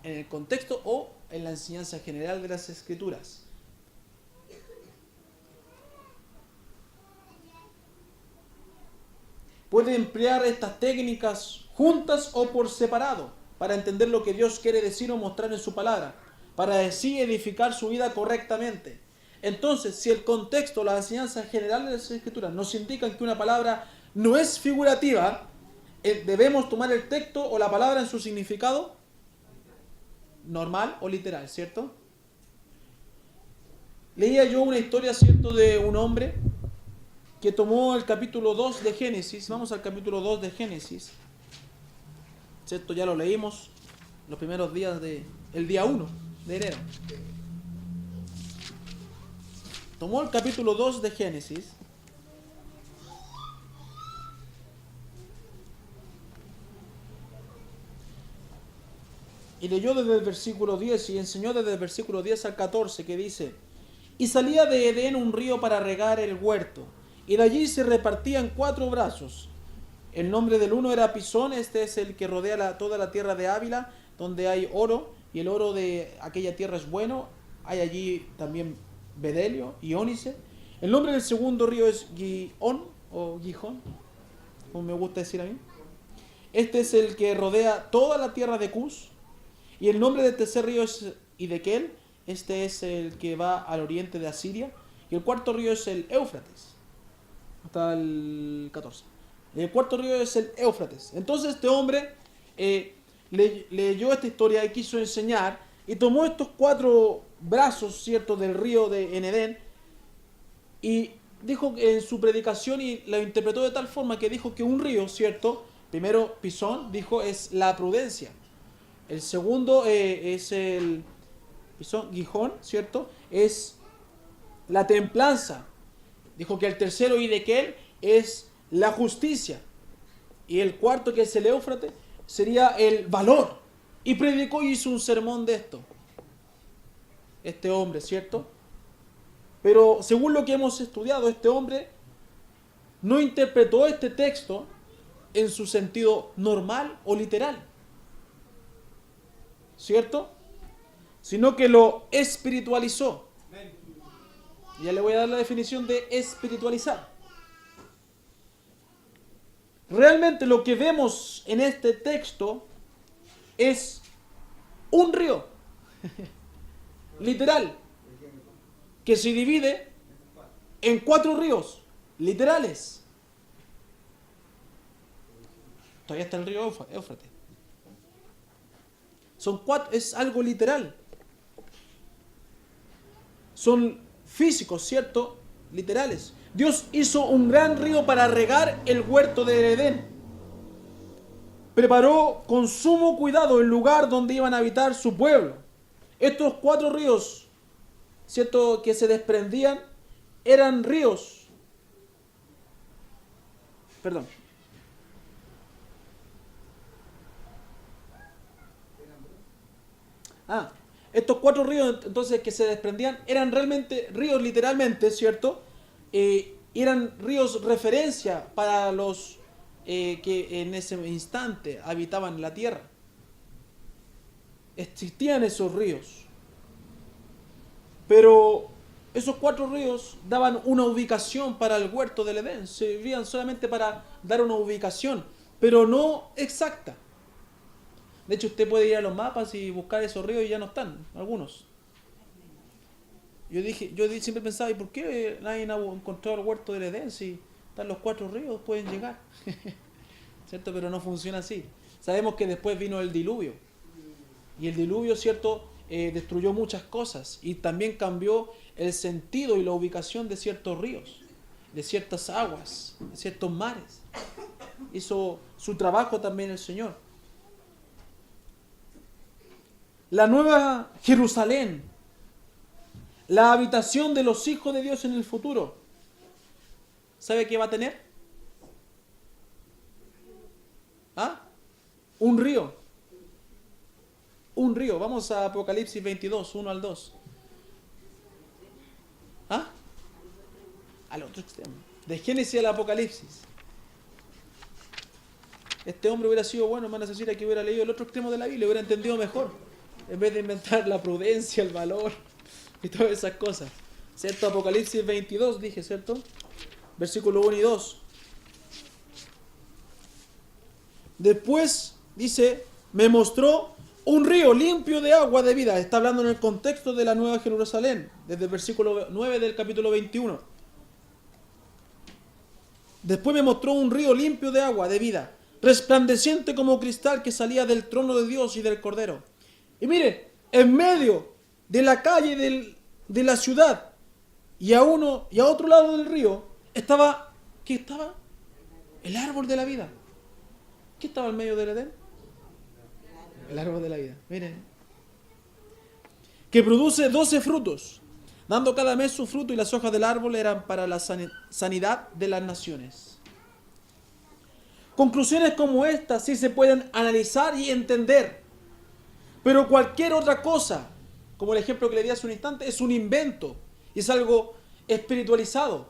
en el contexto o en la enseñanza general de las Escrituras. Puede emplear estas técnicas juntas o por separado para entender lo que Dios quiere decir o mostrar en su palabra, para así edificar su vida correctamente. Entonces, si el contexto, la enseñanza general de las Escrituras nos indican que una palabra no es figurativa, debemos tomar el texto o la palabra en su significado normal o literal, ¿cierto? Leía yo una historia, ¿cierto?, de un hombre que tomó el capítulo 2 de Génesis. Vamos al capítulo 2 de Génesis, ¿cierto? Ya lo leímos los primeros días el día 1 de enero. Tomó el capítulo 2 de Génesis y leyó desde el versículo 10 y enseñó desde el versículo 10 al 14, que dice: Y salía de Edén un río para regar el huerto, y de allí se repartían 4 brazos. El nombre del uno era Pisón, este es el que rodea toda la tierra de Ávila, donde hay oro, y el oro de aquella tierra es bueno. Hay allí también bedelio y ónice. El nombre del segundo río es Gihón, o Gijón, como me gusta decir a mí. Este es el que rodea toda la tierra de Cus. Y el nombre del tercer río es Hidekel. Este es el que va al oriente de Asiria. Y el cuarto río es el Éufrates. Hasta el 14. El cuarto río es el Éufrates. Entonces este hombre leyó esta historia y quiso enseñar. Y tomó estos 4 brazos, ¿cierto?, del río en Edén. Y dijo en su predicación, y lo interpretó de tal forma que dijo que un río, ¿cierto? Primero Pisón, dijo, es la prudencia. El segundo es el Pisón, Gijón, ¿cierto? Es la templanza. Dijo que el tercero, Hidekel, es la justicia. Y el cuarto, que es el Éufrates, sería el valor. Y predicó y hizo un sermón de esto. Este hombre, ¿cierto? Pero según lo que hemos estudiado, este hombre no interpretó este texto en su sentido normal o literal, ¿cierto? Sino que lo espiritualizó. Ya le voy a dar la definición de espiritualizar. Realmente lo que vemos en este texto es un río, literal, que se divide en 4 ríos literales. Todavía está el río Éufrates. Son 4, es algo literal. Son físicos, ¿cierto? Literales. Dios hizo un gran río para regar el huerto de Edén. Preparó con sumo cuidado el lugar donde iban a habitar su pueblo. Estos 4 ríos, ¿cierto?, que se desprendían, eran ríos. Perdón. Estos 4 ríos entonces que se desprendían eran realmente ríos literalmente, ¿cierto? Eran ríos referencia para los que en ese instante habitaban la tierra. Existían esos ríos. Pero esos 4 ríos daban una ubicación para el huerto del Edén. Servían solamente para dar una ubicación, pero no exacta. De hecho, usted puede ir a los mapas y buscar esos ríos y ya no están, algunos. Yo siempre pensaba, ¿y por qué nadie ha encontrado el huerto del Edén? Si están los 4 ríos, pueden llegar. ¿Cierto? Pero no funciona así. Sabemos que después vino el diluvio. Y el diluvio, ¿cierto?, destruyó muchas cosas. Y también cambió el sentido y la ubicación de ciertos ríos, de ciertas aguas, de ciertos mares. Hizo su trabajo también el Señor. La nueva Jerusalén, la habitación de los hijos de Dios en el futuro, ¿sabe qué va a tener? Un río. Un río. Vamos a Apocalipsis 22, 1 al 2. Al otro extremo. De Génesis al Apocalipsis. Este hombre hubiera sido bueno, hermano Cecilia, que hubiera leído el otro extremo de la Biblia, hubiera entendido mejor. En vez de inventar la prudencia, el valor y todas esas cosas. ¿Cierto? Apocalipsis 22, dije, ¿cierto? Versículo 1 y 2. Después, dice, me mostró un río limpio de agua de vida. Está hablando en el contexto de la Nueva Jerusalén, desde el versículo 9 del capítulo 21. Después me mostró un río limpio de agua de vida, resplandeciente como cristal, que salía del trono de Dios y del Cordero. Y mire, en medio de la calle de la ciudad y a otro lado del río estaba, ¿qué estaba? El árbol de la vida. ¿Qué estaba en medio del Edén? El árbol de la vida. Miren. Que produce 12 frutos, dando cada mes su fruto, y las hojas del árbol eran para la sanidad de las naciones. Conclusiones como estas sí se pueden analizar y entender. Pero cualquier otra cosa, como el ejemplo que le di hace un instante, es un invento Y es algo espiritualizado.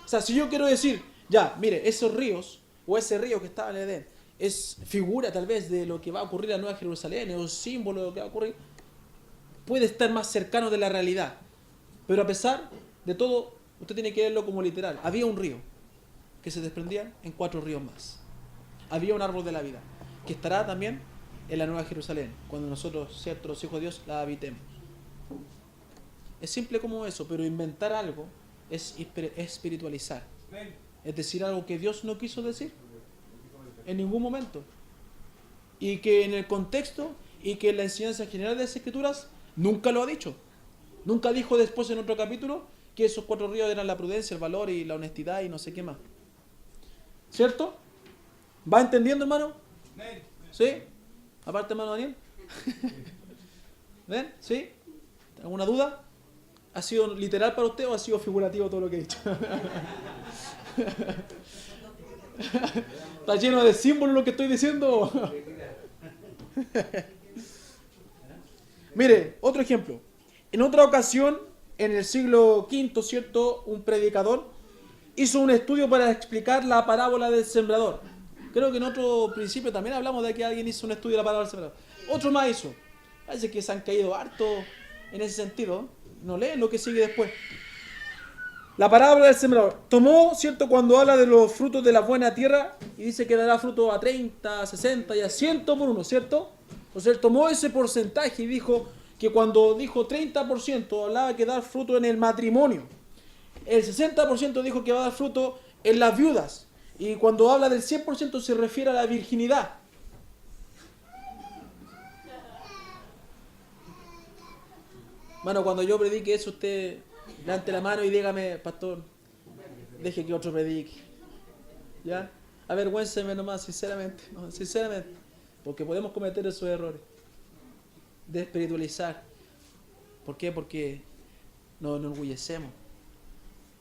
O sea, si yo quiero decir, ya, mire, esos ríos, o ese río que estaba en Edén, es figura tal vez de lo que va a ocurrir en la Nueva Jerusalén, es un símbolo de lo que va a ocurrir, puede estar más cercano de la realidad. Pero a pesar de todo, usted tiene que verlo como literal. Había un río que se desprendía en 4 ríos más. Había un árbol de la vida que estará también en la Nueva Jerusalén, cuando nosotros, ciertos los hijos de Dios, la habitemos. Es simple como eso, pero inventar algo es espiritualizar. Es decir, algo que Dios no quiso decir en ningún momento. Y que en el contexto y que en la enseñanza general de las Escrituras nunca lo ha dicho. Nunca dijo después en otro capítulo que esos 4 ríos eran la prudencia, el valor y la honestidad y no sé qué más. ¿Cierto? ¿Va entendiendo, hermano? ¿Sí? Aparte, hermano Daniel. ¿Ven? ¿Sí? ¿Alguna duda? ¿Ha sido literal para usted o ha sido figurativo todo lo que he dicho? ¿Está lleno de símbolos lo que estoy diciendo? Mire, otro ejemplo. En otra ocasión, en el siglo V, ¿cierto? Un predicador hizo un estudio para explicar la parábola del sembrador. Creo que en otro principio también hablamos de que alguien hizo un estudio de la parábola del sembrador. Otro más hizo. Parece que se han caído harto en ese sentido. No leen lo que sigue después. La parábola del sembrador. Tomó, ¿cierto? Cuando habla de los frutos de la buena tierra y dice que dará fruto a 30, a 60 y a 100 por uno, ¿cierto? O sea, él tomó ese porcentaje y dijo que cuando dijo 30% hablaba que dar fruto en el matrimonio. El 60% dijo que va a dar fruto en las viudas. Y cuando habla del 100% se refiere a la virginidad. Bueno, cuando yo predique eso, usted levante la mano y dígame, pastor, deje que otro predique. ¿Ya? Avergüénceme nomás, sinceramente. No, sinceramente. Porque podemos cometer esos errores. De espiritualizar. ¿Por qué? Porque nos enorgullecemos.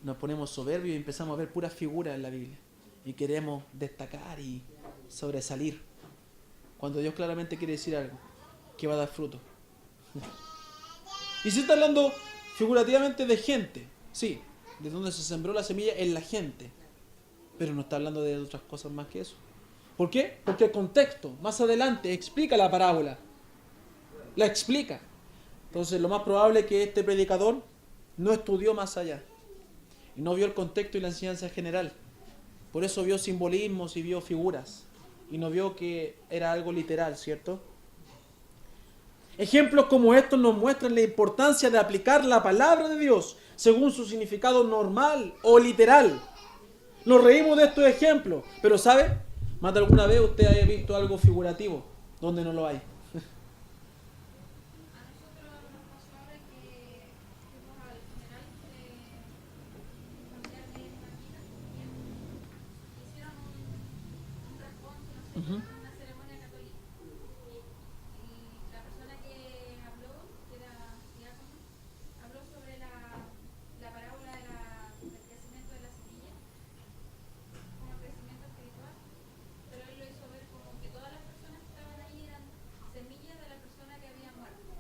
Nos ponemos soberbios y empezamos a ver puras figuras en la Biblia. Y queremos destacar y sobresalir. Cuando Dios claramente quiere decir algo. Que va a dar fruto. Y se está hablando figurativamente de gente. Sí, de donde se sembró la semilla en la gente. Pero no está hablando de otras cosas más que eso. ¿Por qué? Porque el contexto, más adelante, explica la parábola. La explica. Entonces lo más probable es que este predicador no estudió más allá. Y no vio el contexto y la enseñanza general. Por eso vio simbolismos y vio figuras. Y no vio que era algo literal, ¿cierto? Ejemplos como estos nos muestran la importancia de aplicar la palabra de Dios según su significado normal o literal. Nos reímos de estos ejemplos, pero ¿sabe? Más de alguna vez usted haya visto algo figurativo donde no lo hay. Uh-huh. Una ceremonia católica. Y la persona que habló, que era diácono, habló sobre la parábola del crecimiento de la semilla, como crecimiento espiritual, pero él lo hizo ver como que todas las personas que estaban ahí eran semillas de la persona que había muerto,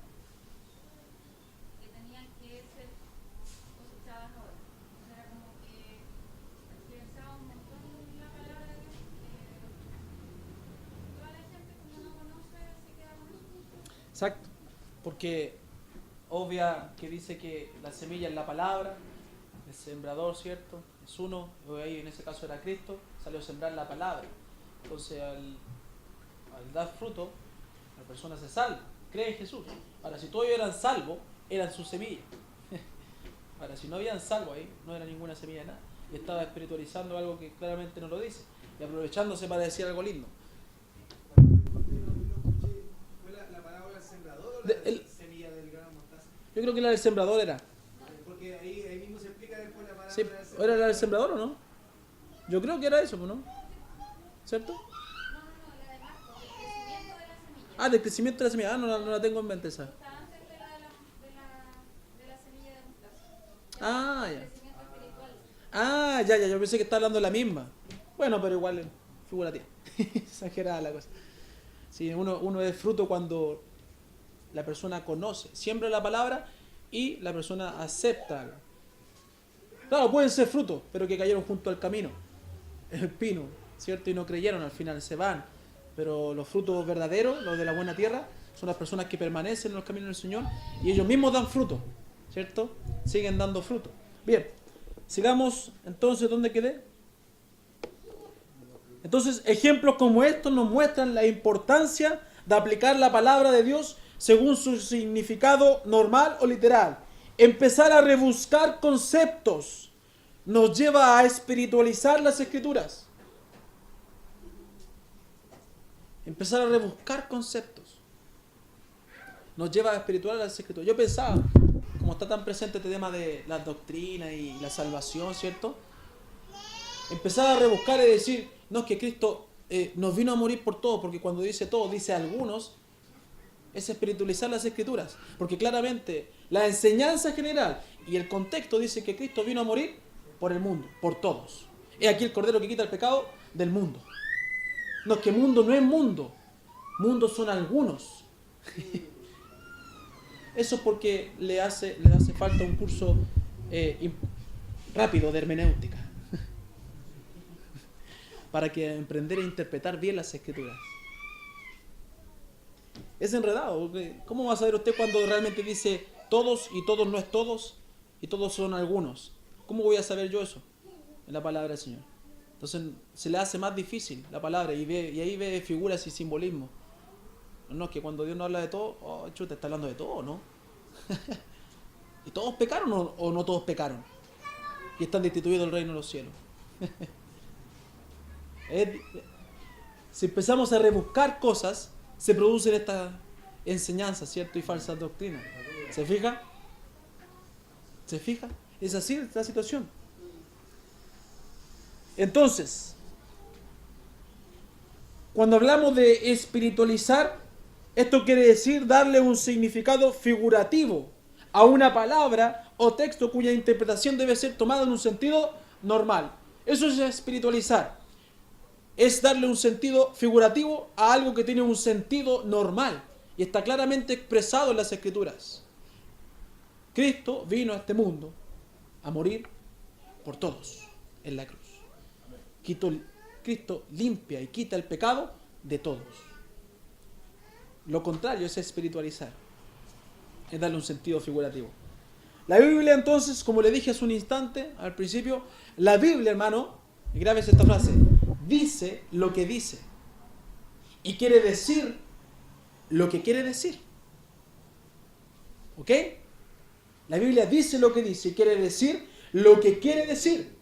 que tenían que ser cosechadas ahora. Entonces era como que pensaba un montón la palabra de Dios. Exacto, porque obvia que dice que la semilla es la palabra, el sembrador, ¿cierto? Es uno, ahí en ese caso era Cristo, salió a sembrar la palabra. Entonces al dar fruto, la persona se salva, cree en Jesús. Ahora, si todos eran salvos, eran sus semillas. Ahora, si no habían salvo ahí, no era ninguna semilla de nada. Y estaba espiritualizando algo que claramente no lo dice, y aprovechándose para decir algo lindo. Semilla del grano de mostaza. Yo creo que la del sembrador era. Porque ahí mismo se explica después la palabra Sí, del sembrador. ¿era la del sembrador o no? Yo creo que era eso, ¿no? ¿Cierto? No, la de Marcos, el crecimiento de la semilla. Ah, del crecimiento de la semilla. Ah, no la tengo en mente esa. Está antes de la semilla de mostaza. Ah, El ya. crecimiento espiritual. Ah, ya, yo pensé que estaba hablando de la misma. Bueno, pero igual, figurativa. Exagerada la cosa. Sí, uno es fruto cuando la persona conoce, siembra la palabra y la persona acepta. Claro, pueden ser frutos, pero que cayeron junto al camino. El pino, ¿cierto? Y no creyeron, al final se van. Pero los frutos verdaderos, los de la buena tierra, son las personas que permanecen en los caminos del Señor y ellos mismos dan fruto, ¿cierto? Siguen dando fruto. Bien, sigamos entonces, ¿dónde quedé? Entonces, ejemplos como estos nos muestran la importancia de aplicar la palabra de Dios según su significado normal o literal. Empezar a rebuscar conceptos nos lleva a espiritualizar las Escrituras. Empezar a rebuscar conceptos nos lleva a espiritualizar las Escrituras. Yo pensaba, como está tan presente este tema de la doctrina y la salvación, ¿cierto? Empezar a rebuscar y decir, no, es que Cristo nos vino a morir por todo, porque cuando dice todo, dice algunos, es espiritualizar las Escrituras. Porque claramente la enseñanza general y el contexto dice que Cristo vino a morir por el mundo, por todos. Es aquí el Cordero que quita el pecado del mundo. No, es que mundo no es mundo. Mundo son algunos. Eso es porque le hace falta un curso rápido de hermenéutica. Para que aprender a interpretar bien las Escrituras. Es enredado. ¿Cómo va a saber usted cuando realmente dice todos y todos no es todos y todos son algunos? ¿Cómo voy a saber yo eso en la palabra del Señor? Entonces se le hace más difícil la palabra y ahí ve figuras y simbolismos. No, es que cuando Dios no habla de todo, oh, chuta, está hablando de todo, ¿no? ¿Y todos pecaron o no todos pecaron? Y están destituidos del reino de los cielos. Si empezamos a rebuscar cosas, se producen estas enseñanzas, ¿cierto? Y falsas doctrinas. ¿Se fija? ¿Se fija? Es así la situación. Entonces, cuando hablamos de espiritualizar, esto quiere decir darle un significado figurativo a una palabra o texto cuya interpretación debe ser tomada en un sentido normal. Eso es espiritualizar. Es darle un sentido figurativo a algo que tiene un sentido normal y está claramente expresado en las Escrituras. Cristo vino a este mundo a morir por todos en la cruz. Cristo limpia y quita el pecado de todos. Lo contrario es espiritualizar, es darle un sentido figurativo. La Biblia entonces, como le dije hace un instante, al principio, la Biblia, hermano, y grábese esta frase, dice lo que dice y quiere decir lo que quiere decir. ¿Ok? La Biblia dice lo que dice y quiere decir lo que quiere decir.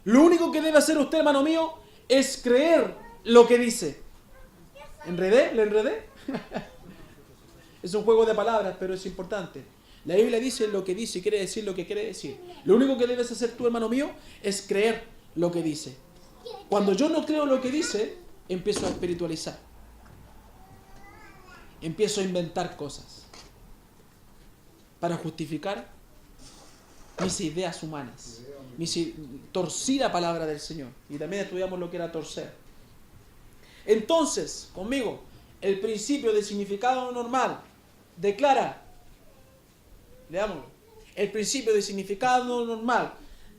Lo único que debe hacer usted, hermano mío, es creer lo que dice. ¿Enredé? ¿Le enredé? Es un juego de palabras, pero es importante. La Biblia dice lo que dice y quiere decir lo que quiere decir. Lo único que debes hacer tú, hermano mío, es creer lo que dice. Cuando yo no creo lo que dice, empiezo a espiritualizar. Empiezo a inventar cosas para justificar mis ideas humanas. Torcí la palabra del Señor. Y también estudiamos lo que era torcer. Entonces, conmigo, el principio de significado normal declara, leámoslo, el principio de significado normal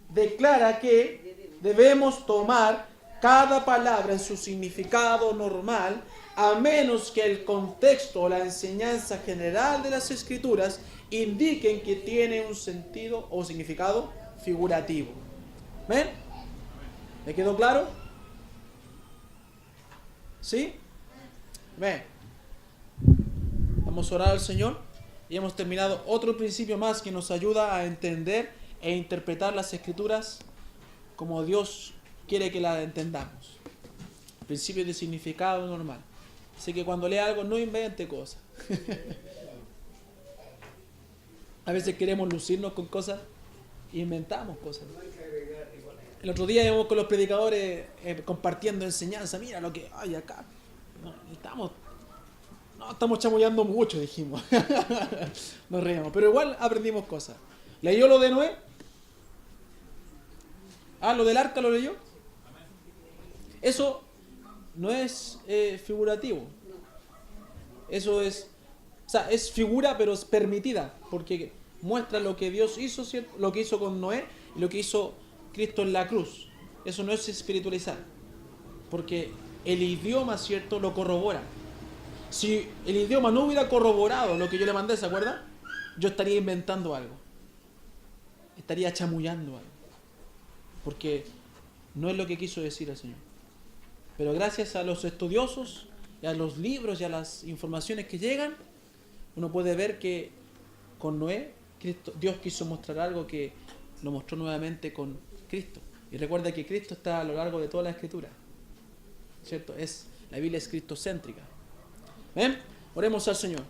declara que debemos tomar cada palabra en su significado normal, a menos que el contexto o la enseñanza general de las Escrituras indiquen que tiene un sentido o significado figurativo. ¿Ven? ¿Le quedó claro? ¿Sí? Ven. Vamos a orar al Señor y hemos terminado otro principio más que nos ayuda a entender e interpretar las Escrituras como Dios quiere que las entendamos. Principio de significado normal. Así que cuando lea algo no invente cosas. A veces queremos lucirnos con cosas e inventamos cosas. El otro día íbamos con los predicadores compartiendo enseñanza. Mira lo que hay acá. Estamos chamullando mucho, dijimos. Nos reímos, pero igual aprendimos cosas. ¿Leyó lo de Noé? Lo del arca lo leyó. Eso no es figurativo. Eso es, o sea, es figura, pero es permitida, porque muestra lo que Dios hizo, ¿cierto? Lo que hizo con Noé y lo que hizo Cristo en la cruz. Eso no es espiritualizar, porque el idioma, ¿cierto?, lo corrobora. Si el idioma no hubiera corroborado lo que yo le mandé, ¿se acuerda? Yo estaría inventando algo, estaría chamullando algo, porque no es lo que quiso decir el Señor. Pero gracias a los estudiosos y a los libros y a las informaciones que llegan, uno puede ver que con Noé, Dios quiso mostrar algo que lo mostró nuevamente con Cristo. Y recuerda que Cristo está a lo largo de toda la Escritura, ¿cierto? La Biblia es cristocéntrica. ¿Ven? Oremos al Señor.